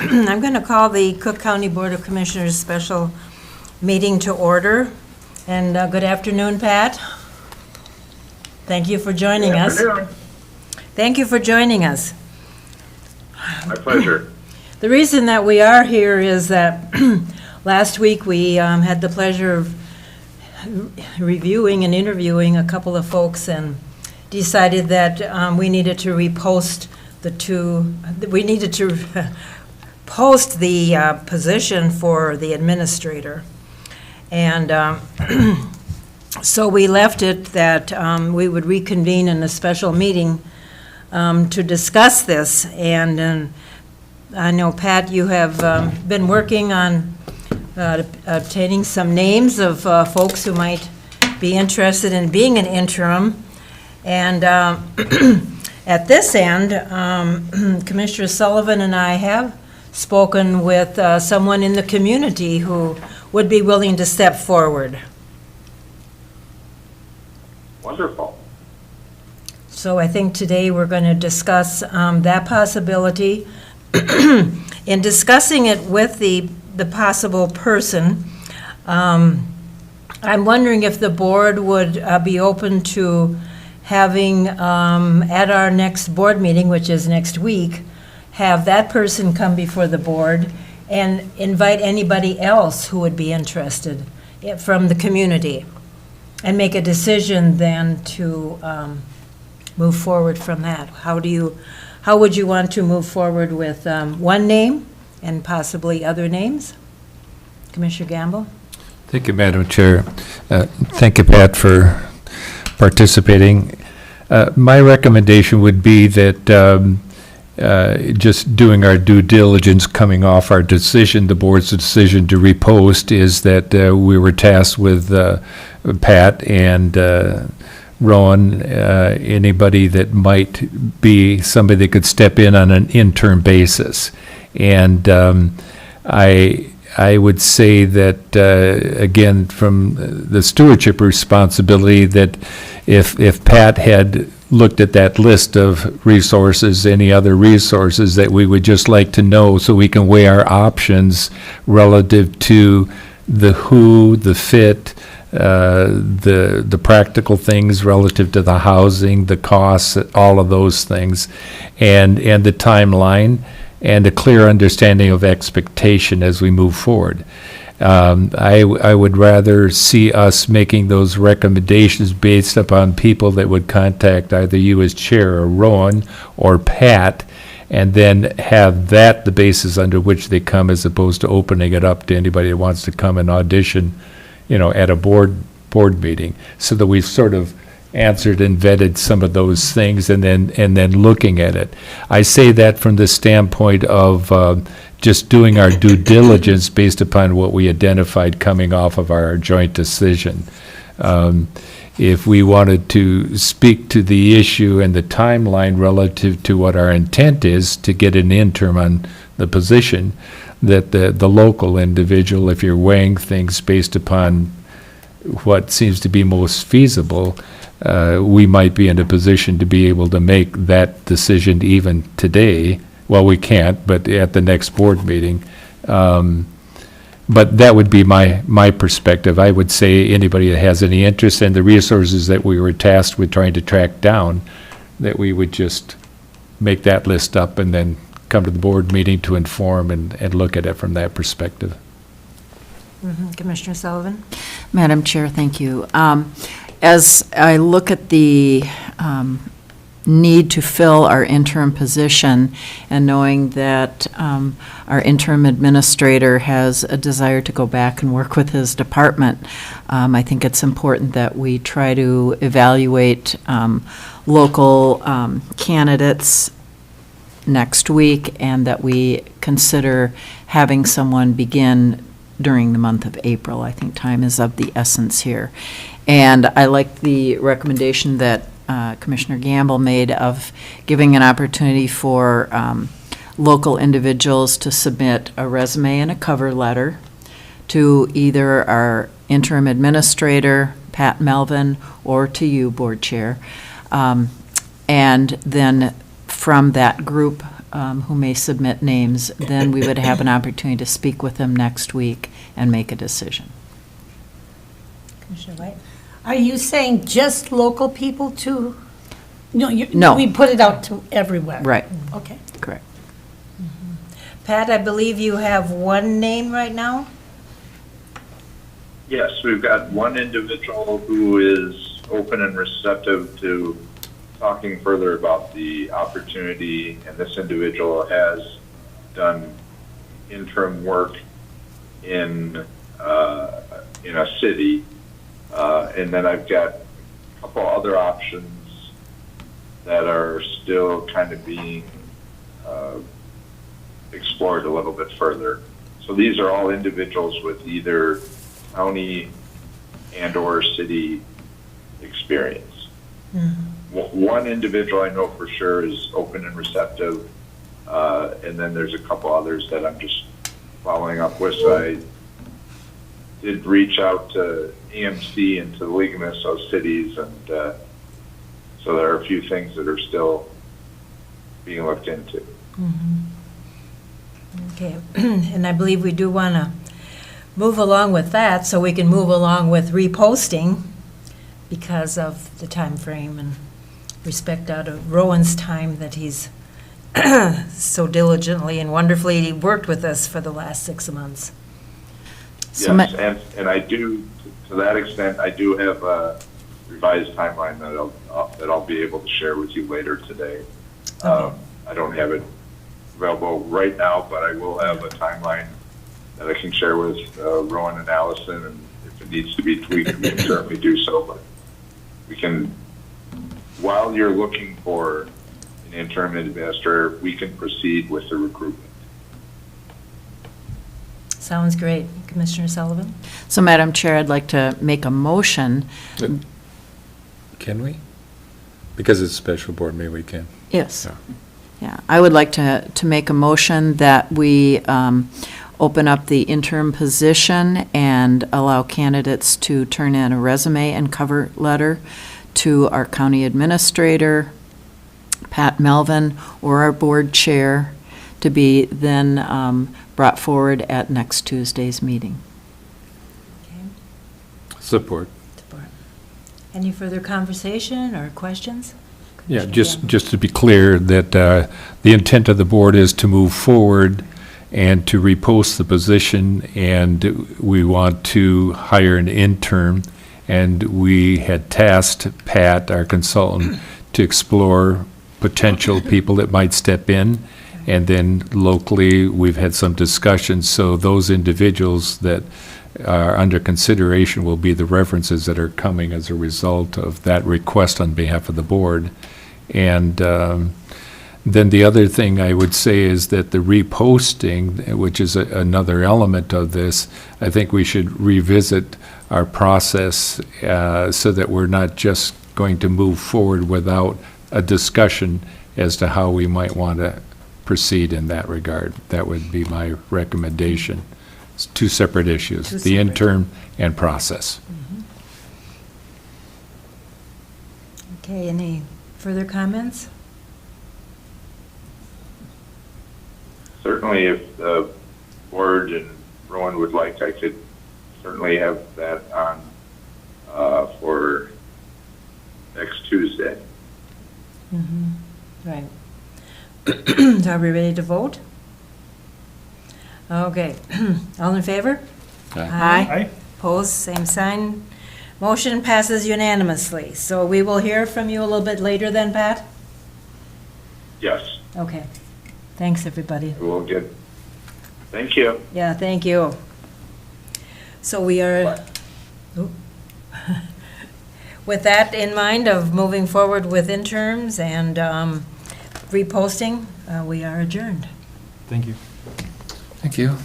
I'm going to call the Cook County Board of Commissioners special meeting to order. And good afternoon, Pat. Thank you for joining us. Good afternoon. Thank you for joining us. My pleasure. The reason that we are here is that last week we had the pleasure of reviewing and interviewing a couple of folks and decided that we needed to repost post the position for the administrator. And so we left it that we would reconvene in a special meeting to discuss this. And I know, Pat, you have been working on obtaining some names of folks who might be interested in being an interim. And at this end, Commissioner Sullivan and I have spoken with someone in the community who would be willing to step forward. Wonderful. So I think today we're going to discuss that possibility. In discussing it with the possible person, I'm wondering if the board would be open to having, at our next board meeting, which is next week, have that person come before the board and invite anybody else who would be interested from the community and make a decision then to move forward from that. How would you want to move forward with one name and possibly other names? Commissioner Gamble? Thank you, Madam Chair. Thank you, Pat, for participating. My recommendation would be that just doing our due diligence coming off our decision, the board's decision to repost, is that we were tasked with Pat and Rowan, anybody that might be somebody that could step in on an interim basis. And I would say that, again, from the stewardship responsibility, that if Pat had looked at that list of resources, any other resources that we would just like to know so we can weigh our options relative to the who, the fit, the practical things relative to the housing, the costs, all of those things, and the timeline, and a clear understanding of expectation as we move forward. I would rather see us making those recommendations based upon people that would contact either you as chair or Rowan or Pat, and then have that the basis under which they come, as opposed to opening it up to anybody that wants to come and audition, at a board meeting, so that we've sort of answered and vetted some of those things, and then looking at it. I say that from the standpoint of just doing our due diligence based upon what we identified coming off of our joint decision. If we wanted to speak to the issue and the timeline relative to what our intent is to get an interim on the position, that the local individual, if you're weighing things based upon what seems to be most feasible, we might be in a position to be able to make that decision even today. Well, we can't, but at the next board meeting. But that would be my perspective. I would say anybody that has any interest in the resources that we were tasked with trying to track down, that we would just make that list up and then come to the board meeting to inform and look at it from that perspective. Mm-hmm. Commissioner Sullivan? Madam Chair, thank you. As I look at the need to fill our interim position, and knowing that our interim administrator has a desire to go back and work with his department, I think it's important that we try to evaluate local candidates next week, and that we consider having someone begin during the month of April. I think time is of the essence here. And I like the recommendation that Commissioner Gamble made of giving an opportunity for local individuals to submit a resume and a cover letter to either our interim administrator, Pat Melvin, or to you, Board Chair. And then from that group who may submit names, then we would have an opportunity to speak with them next week and make a decision. Commissioner White? Are you saying just local people to? No, No. we put it out to everywhere. Right, Okay. correct. Pat, I believe you have one name right now? Yes, we've got one individual who is open and receptive to talking further about the opportunity, and this individual has done interim work in a city. And then I've got a couple other options that are still kind of being explored a little bit further. So these are all individuals with either county and or city experience. One individual I know for sure is open and receptive, and then there's a couple others that I'm just following up with. So I did reach out to EMC and to the League of Minnesota Cities, and so there are a few things that are still being looked into. Okay, and I believe we do want to move along with that so we can move along with reposting because of the time frame and respect out of Rowan's time that he's so diligently and wonderfully worked with us for the last 6 months. So ma- Yes, and I do, to that extent, I do have a revised timeline that I'll be able to share with you later today. Okay. I don't have it available right now, but I will have a timeline that I can share with Rowan and Allison, and if it needs to be tweaked, we can certainly do so. But we can, while you're looking for an interim administrator, we can proceed with the recruitment. Sounds great. Commissioner Sullivan? So, Madam Chair, I'd like to make a motion. Can we? Because it's a special board, maybe we can. Yes. Yeah. Yeah, I would like to make a motion that we open up the interim position and allow candidates to turn in a resume and cover letter to our county administrator, Pat Melvin, or our board chair, to be then brought forward at next Tuesday's meeting. Support. Support. Any further conversation or questions? Yeah, Commissioner just to be clear, that the intent of the board is to move forward and to repost the position, and we want to hire an intern, and we had tasked Pat, our consultant, to explore potential people that might step in, and then locally, we've had some discussions, so those individuals that are under consideration will be the references that are coming as a result of that request on behalf of the board. And then the other thing I would say is that the reposting, which is another element of this, I think we should revisit our process so that we're not just going to move forward without a discussion as to how we might want to proceed in that regard. That would be my recommendation. It's two separate issues, Two the separate. intern and process. Okay, any further comments? Certainly, if the board and Rowan would like, I could certainly have that on for next Tuesday. Right. So are we ready to vote? Okay. All in favor? Aye. Opposed, same sign. Motion passes unanimously. So we will hear from you a little bit later then, Pat? Yes, Okay. Thanks, everybody. we'll get, thank you. Yeah, thank you. So we are, Oop. With that in mind of moving forward with interns and reposting, we are adjourned. Thank you. Thank you.